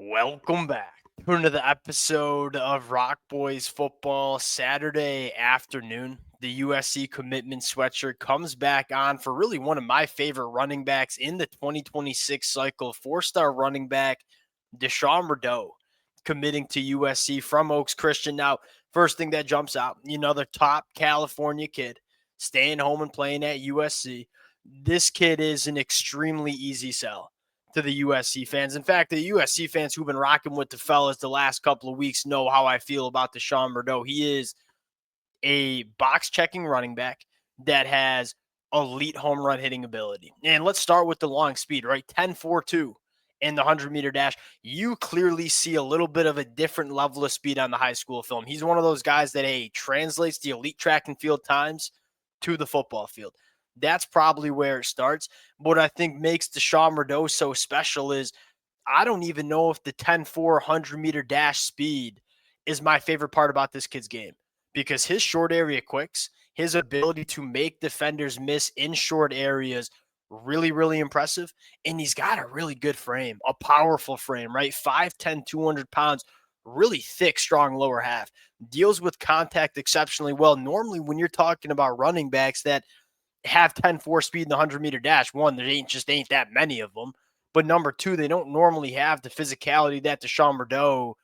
Welcome back to another episode of Rock Boys Football. Saturday afternoon, the USC commitment sweatshirt comes back on for really one of my favorite running backs in the 2026 cycle. Four-star running back Deshawn Redeaux committing to USC from Oaks Christian. Now, first thing that jumps out, the top California kid staying home and playing at USC. This kid is an extremely easy sell to the USC fans. In fact, the USC fans who've been rocking with the fellas the last couple of weeks know how I feel about Deshawn Berau. He is a box checking running back that has elite home run hitting ability. And let's start with the long speed, right? 10.42 in the 100-meter dash. You clearly see a little bit of a different level of speed on the high school film. He's one of those guys that, translates the elite track and field times to the football field. That's probably where it starts. What I think makes Deshawn Redeaux so special is I don't even know if the 10.4 100-meter dash speed is my favorite part about this kid's game, because his short area quicks, his ability to make defenders miss in short areas, really, really impressive. And he's got a really good frame, a powerful frame, right? 5'10", 200 pounds, really thick, strong lower half, deals with contact exceptionally well. Normally, when you're talking about running backs that have 10.4 speed in the 100-meter dash, one, there ain't that many of them. But number two, they don't normally have the physicality that Deshawn Berau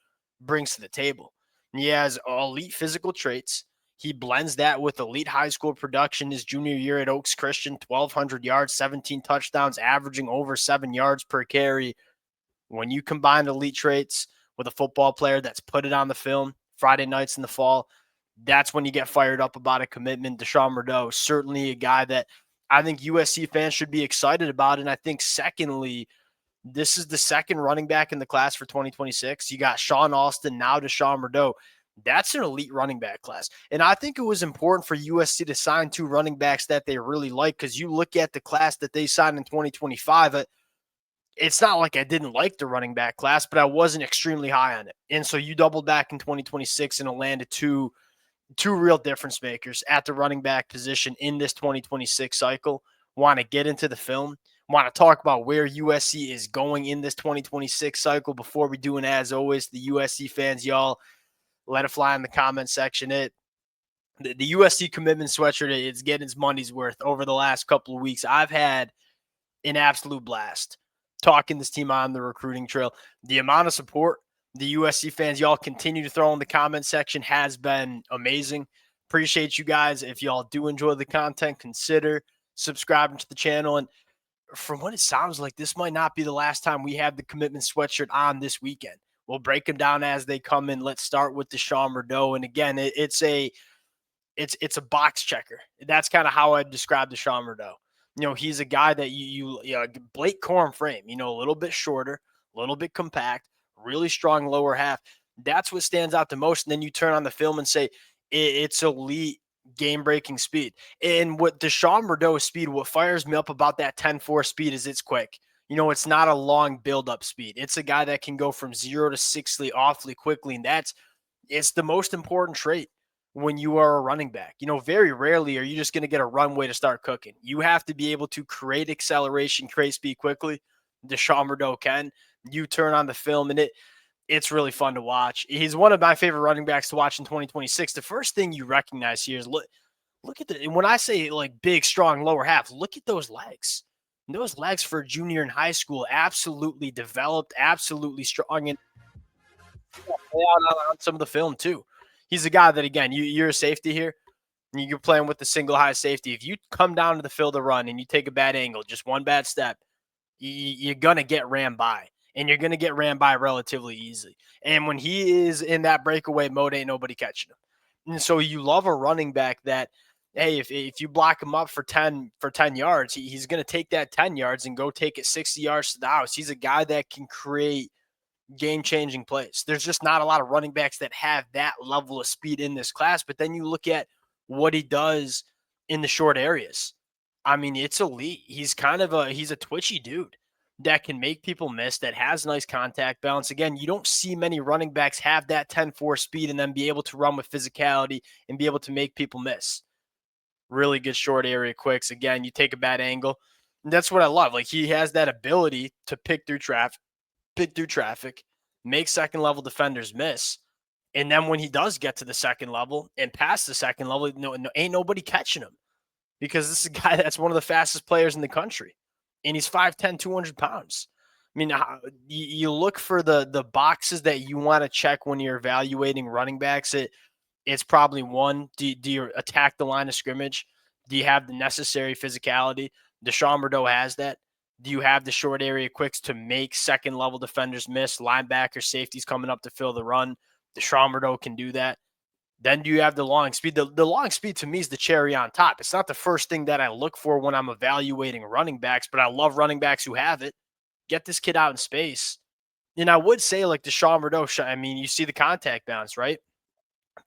brings to the table. And he has elite physical traits. He blends that with elite high school production. His junior year at Oaks Christian, 1,200 yards, 17 touchdowns, averaging over 7 yards per carry. When you combine elite traits with a football player that's put it on the film Friday nights in the fall, that's when you get fired up about a commitment. Deshawn Berau, certainly a guy that I think USC fans should be excited about. And I think, secondly, this is the second running back in the class for 2026. You got Sean Alston, now Deshawn Berau. That's an elite running back class. And I think it was important for USC to sign two running backs that they really like, because you look at the class that they signed in 2025, it's not like I didn't like the running back class, but I wasn't extremely high on it. And so you doubled back in 2026 and it landed two real difference makers at the running back position in this 2026 cycle. Want to get into the film, want to talk about where USC is going in this 2026 cycle. Before we do, and as always, the USC fans, y'all, let it fly in the comment section. The USC commitment sweatshirt, it's getting its money's worth over the last couple of weeks. I've had an absolute blast talking this team on the recruiting trail. The amount of support the USC fans y'all continue to throw in the comment section has been amazing. Appreciate you guys. If y'all do enjoy the content, consider subscribing to the channel. And from what it sounds like, this might not be the last time we have the commitment sweatshirt on this weekend. We'll break them down as they come in. Let's start with Deshawn Berau. And again, it's a box checker. That's kind of how I describe Deshawn Berau. He's a guy that you Blake Corum frame, a little bit shorter, a little bit compact, really strong lower half. That's what stands out the most. And then you turn on the film and say, it's elite game-breaking speed. And what Deshawn Berau's speed, what fires me up about that 10.4 speed is it's quick. It's not a long build-up speed. It's a guy that can go from 0 to 60 awfully quickly. And it's the most important trait when you are a running back. Very rarely are you just going to get a runway to start cooking. You have to be able to create acceleration, create speed quickly. Deshawn Berau can. You turn on the film and it's really fun to watch. He's one of my favorite running backs to watch in 2026. The first thing you recognize here is look at and when I say like big, strong lower half, look at those legs. And those legs for a junior in high school, absolutely developed, absolutely strong, and on some of the film too. He's a guy that, again, you're a safety here, and you're playing with the single high safety. If you come down to the field to run and you take a bad angle, just one bad step, you're going to get ran by, and you're going to get ran by relatively easily. And when he is in that breakaway mode, ain't nobody catching him. And so you love a running back that, hey, if you block him up for 10 yards, he's going to take that 10 yards and go take it 60 yards to the house. He's a guy that can create game-changing plays. There's just not a lot of running backs that have that level of speed in this class. But then you look at what he does in the short areas. I mean, it's elite. He's he's a twitchy dude that can make people miss, that has nice contact balance. Again, you don't see many running backs have that 10.4 speed and then be able to run with physicality and be able to make people miss. Really good short area quicks. Again, you take a bad angle. And that's what I love. Like, he has that ability to pick through traffic, make second level defenders miss. And then when he does get to the second level and past the second level, ain't nobody catching him because this is a guy that's one of the fastest players in the country. And he's 5'10", 200 pounds. I mean, you look for the boxes that you want to check when you're evaluating running backs. It's probably one, do you attack the line of scrimmage? Do you have the necessary physicality? Deshawn Berau has that. Do you have the short area quicks to make second-level defenders miss? Linebacker, safeties coming up to fill the run. Deshawn Berau can do that. Then do you have the long speed? The long speed to me is the cherry on top. It's not the first thing that I look for when I'm evaluating running backs, but I love running backs who have it. Get this kid out in space. And I would say like Deshawn Redeaux, I mean, you see the contact balance, right?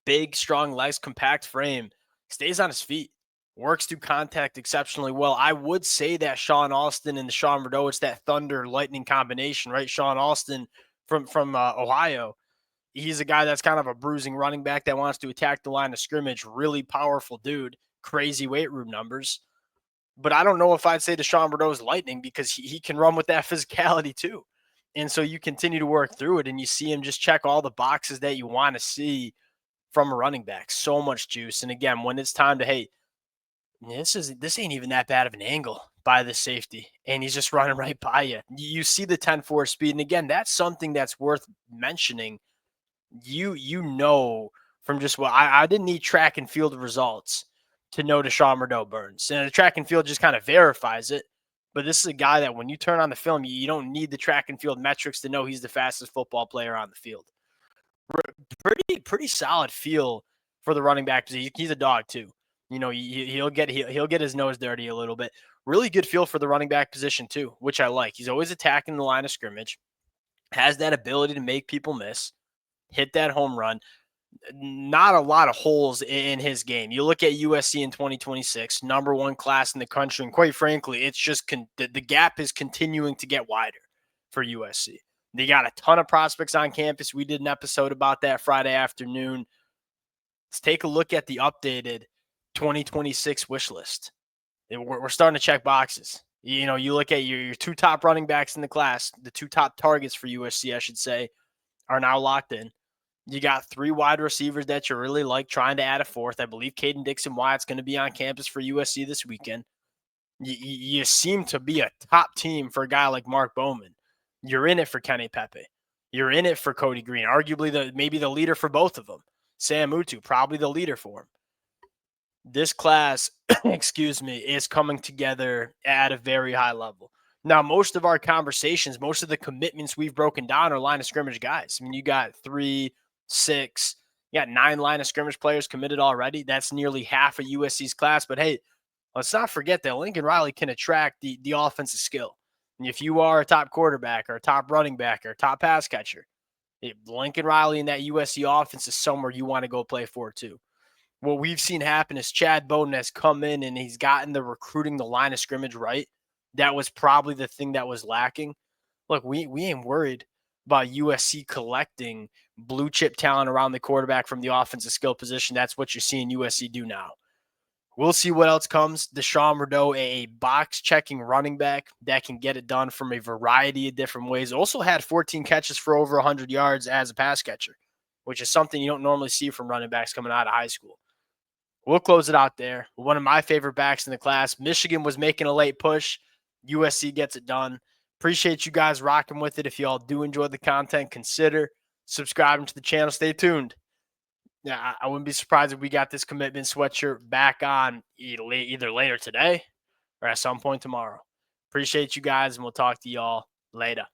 Big, strong legs, compact frame, stays on his feet, works through contact exceptionally well. I would say that Sean Alston and Deshawn Berau, it's that thunder lightning combination, right? Sean Alston from Ohio, he's a guy that's kind of a bruising running back that wants to attack the line of scrimmage. Really powerful dude, crazy weight room numbers. But I don't know if I'd say Deshawn Berau is lightning because he can run with that physicality too. And so you continue to work through it and you see him just check all the boxes that you want to see from a running back. So much juice. And again, when it's time to, hey, this ain't even that bad of an angle by the safety, and he's just running right by you. You see the 10-4 speed. And again, that's something that's worth mentioning. You know from just what I didn't need track and field results to know Deshawn Redeaux burns. And the track and field just kind of verifies it. But this is a guy that when you turn on the film, you don't need the track and field metrics to know he's the fastest football player on the field. Pretty solid feel for the running back position. He's a dog too. You know, he'll get his nose dirty a little bit. Really good feel for the running back position too, which I like. He's always attacking the line of scrimmage, has that ability to make people miss, hit that home run. Not a lot of holes in his game. You look at USC in 2026, number one class in the country, and quite frankly, it's just the gap is continuing to get wider for USC. They got a ton of prospects on campus. We did an episode about that Friday afternoon. Let's take a look at the updated 2026 wish list. We're starting to check boxes. You know, you look at your two top running backs in the class, the two top targets for USC, I should say, are now locked in. You got three wide receivers that you really like, trying to add a fourth. I believe Caden Dixon-Wyatt's going to be on campus for USC this weekend. You seem to be a top team for a guy like Mark Bowman. You're in it for Kenny Pepe. You're in it for Cody Green, arguably maybe the leader for both of them. Sam Utu, probably the leader for him. This class, is coming together at a very high level. Now, most of our conversations, most of the commitments we've broken down are line of scrimmage guys. I mean, you got 3, 6, you got 9 line of scrimmage players committed already. That's nearly half of USC's class. But hey, let's not forget that Lincoln Riley can attract the offensive skill. And if you are a top quarterback or a top running back or a top pass catcher, Lincoln Riley in that USC offense is somewhere you want to go play for too. What we've seen happen is Chad Bowden has come in and he's gotten the recruiting, the line of scrimmage right. That was probably the thing that was lacking. Look, we ain't worried about USC collecting blue chip talent around the quarterback from the offensive skill position. That's what you're seeing USC do now. We'll see what else comes. Deshawn Berau, a box-checking running back that can get it done from a variety of different ways. Also had 14 catches for over 100 yards as a pass catcher, which is something you don't normally see from running backs coming out of high school. We'll close it out there. One of my favorite backs in the class. Michigan was making a late push. USC gets it done. Appreciate you guys rocking with it. If you all do enjoy the content, consider subscribing to the channel. Stay tuned. Yeah, I wouldn't be surprised if we got this commitment sweatshirt back on either later today or at some point tomorrow. Appreciate you guys, and we'll talk to y'all later.